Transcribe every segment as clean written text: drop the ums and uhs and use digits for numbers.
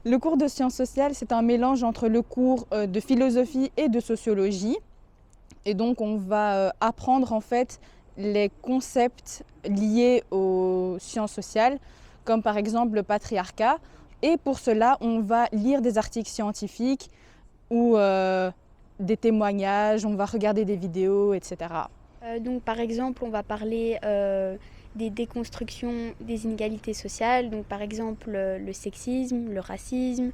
Le cours de sciences sociales, c'est un mélange entre le cours de philosophie et de sociologie. Et donc, on va apprendre en fait les concepts liés aux sciences sociales, comme par exemple le patriarcat. Et pour cela, on va lire des articles scientifiques ou des témoignages, on va regarder des vidéos, etc. Donc par exemple, on va parler des déconstructions des inégalités sociales, donc par exemple le sexisme, le racisme,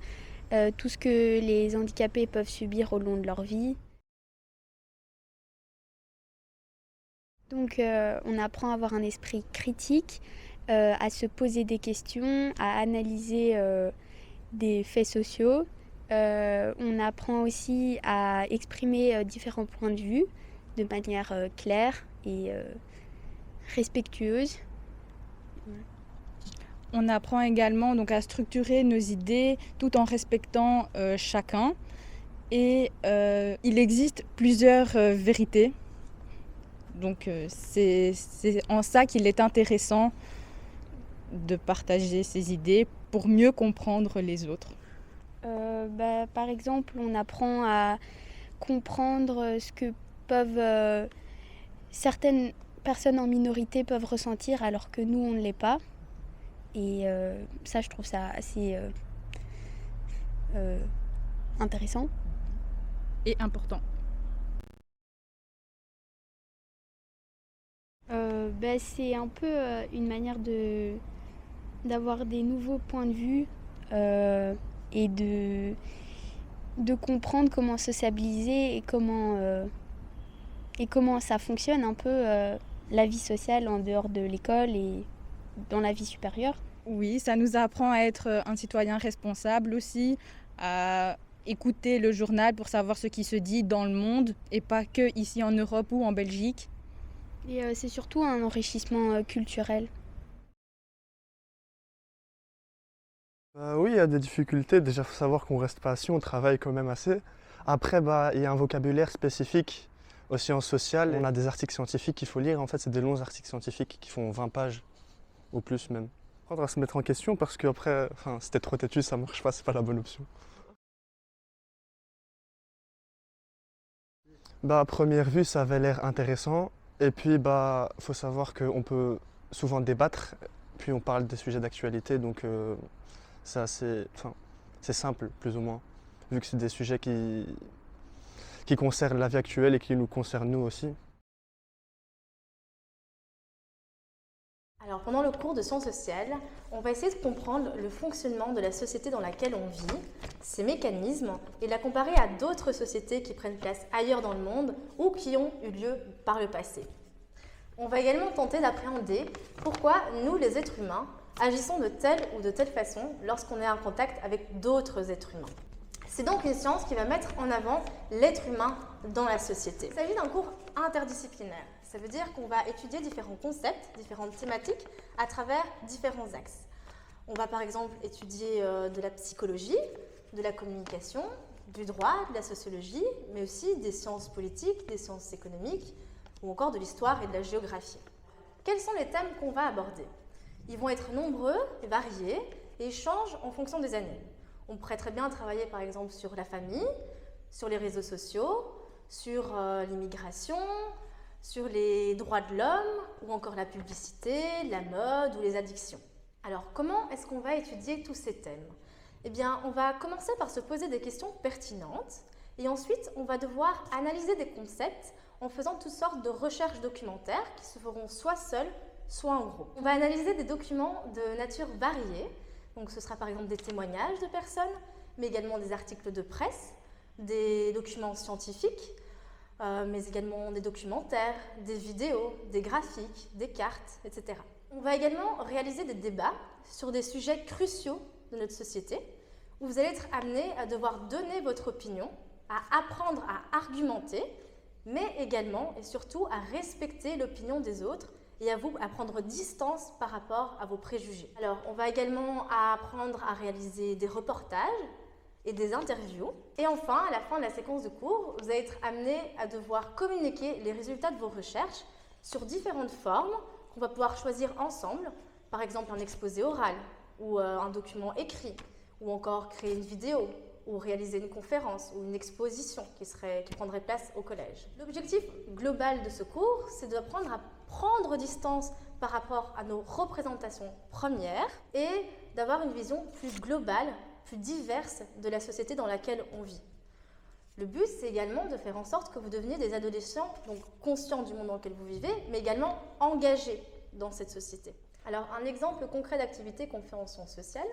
tout ce que les handicapés peuvent subir au long de leur vie. Donc on apprend à avoir un esprit critique, à se poser des questions, à analyser des faits sociaux. On apprend aussi à exprimer différents points de vue de manière claire et respectueuse. On apprend également donc, à structurer nos idées tout en respectant chacun. Et il existe plusieurs vérités. Donc c'est en ça qu'il est intéressant de partager ses idées pour mieux comprendre les autres. Par exemple, on apprend à comprendre ce que peuvent certaines personnes en minorité peuvent ressentir alors que nous, on ne l'est pas. Et ça, je trouve ça assez intéressant. Et important. C'est un peu une manière d'avoir des nouveaux points de vue et de comprendre comment sociabiliser et comment ça fonctionne un peu la vie sociale en dehors de l'école et dans la vie supérieure. Oui, ça nous apprend à être un citoyen responsable aussi, à écouter le journal pour savoir ce qui se dit dans le monde et pas que ici en Europe ou en Belgique. Et c'est surtout un enrichissement culturel. Oui, il y a des difficultés. Déjà, il faut savoir qu'on reste pas assis, on travaille quand même assez. Après, il y a un vocabulaire spécifique aux sciences sociales. On a des articles scientifiques qu'il faut lire. En fait, c'est des longs articles scientifiques qui font 20 pages, au plus même. Apprendre à se mettre en question parce qu'après, si t'es trop têtu, ça marche pas, c'est pas la bonne option. À première vue, ça avait l'air intéressant. Et puis, faut savoir qu'on peut souvent débattre. Puis, on parle des sujets d'actualité, donc c'est assez, c'est simple, plus ou moins, vu que c'est des sujets qui concernent la vie actuelle et qui nous concernent nous aussi. Alors pendant le cours de sciences sociales, on va essayer de comprendre le fonctionnement de la société dans laquelle on vit, ses mécanismes, et la comparer à d'autres sociétés qui prennent place ailleurs dans le monde ou qui ont eu lieu par le passé. On va également tenter d'appréhender pourquoi nous, les êtres humains, agissons de telle ou de telle façon lorsqu'on est en contact avec d'autres êtres humains. C'est donc une science qui va mettre en avant l'être humain dans la société. Il s'agit d'un cours interdisciplinaire. Ça veut dire qu'on va étudier différents concepts, différentes thématiques à travers différents axes. On va par exemple étudier de la psychologie, de la communication, du droit, de la sociologie, mais aussi des sciences politiques, des sciences économiques ou encore de l'histoire et de la géographie. Quels sont les thèmes qu'on va aborder ? Ils vont être nombreux et variés et ils changent en fonction des années. On pourrait très bien travailler par exemple sur la famille, sur les réseaux sociaux, sur l'immigration, sur les droits de l'homme ou encore la publicité, la mode ou les addictions. Alors comment est-ce qu'on va étudier tous ces thèmes ? Eh bien, on va commencer par se poser des questions pertinentes et ensuite on va devoir analyser des concepts en faisant toutes sortes de recherches documentaires qui se feront soit seules, soit en groupe. On va analyser des documents de nature variée, donc ce sera par exemple des témoignages de personnes, mais également des articles de presse, des documents scientifiques, mais également des documentaires, des vidéos, des graphiques, des cartes, etc. On va également réaliser des débats sur des sujets cruciaux de notre société, où vous allez être amené à devoir donner votre opinion, à apprendre à argumenter, mais également et surtout à respecter l'opinion des autres et à prendre distance par rapport à vos préjugés. Alors, on va également apprendre à réaliser des reportages et des interviews. Et enfin, à la fin de la séquence de cours, vous allez être amené à devoir communiquer les résultats de vos recherches sur différentes formes qu'on va pouvoir choisir ensemble, par exemple un exposé oral ou un document écrit, ou encore créer une vidéo, ou réaliser une conférence ou une exposition qui prendrait place au collège. L'objectif global de ce cours, c'est d'apprendre à prendre distance par rapport à nos représentations premières et d'avoir une vision plus globale, plus diverse de la société dans laquelle on vit. Le but, c'est également de faire en sorte que vous deveniez des adolescents donc conscients du monde dans lequel vous vivez, mais également engagés dans cette société. Alors, un exemple concret d'activité qu'on fait en sciences sociales.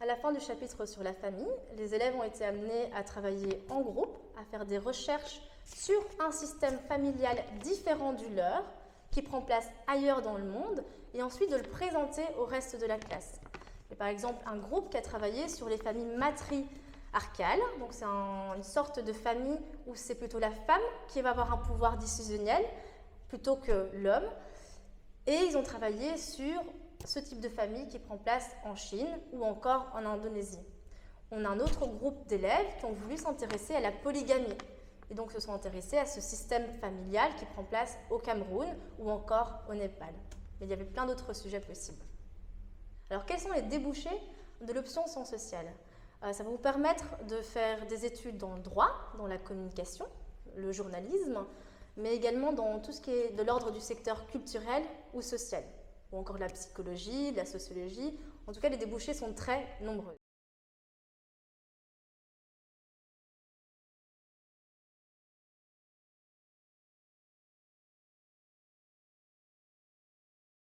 À la fin du chapitre sur la famille, les élèves ont été amenés à travailler en groupe, à faire des recherches sur un système familial différent du leur, qui prend place ailleurs dans le monde, et ensuite de le présenter au reste de la classe. Et par exemple, un groupe qui a travaillé sur les familles matriarcales, donc c'est une sorte de famille où c'est plutôt la femme qui va avoir un pouvoir décisionnel plutôt que l'homme, et ils ont travaillé sur ce type de famille qui prend place en Chine ou encore en Indonésie. On a un autre groupe d'élèves qui ont voulu s'intéresser à la polygamie et donc se sont intéressés à ce système familial qui prend place au Cameroun ou encore au Népal. Mais il y avait plein d'autres sujets possibles. Alors quels sont les débouchés de l'option sciences sociales ? Ça va vous permettre de faire des études dans le droit, dans la communication, le journalisme, mais également dans tout ce qui est de l'ordre du secteur culturel ou social, ou encore de la psychologie, de la sociologie. En tout cas, les débouchés sont très nombreux.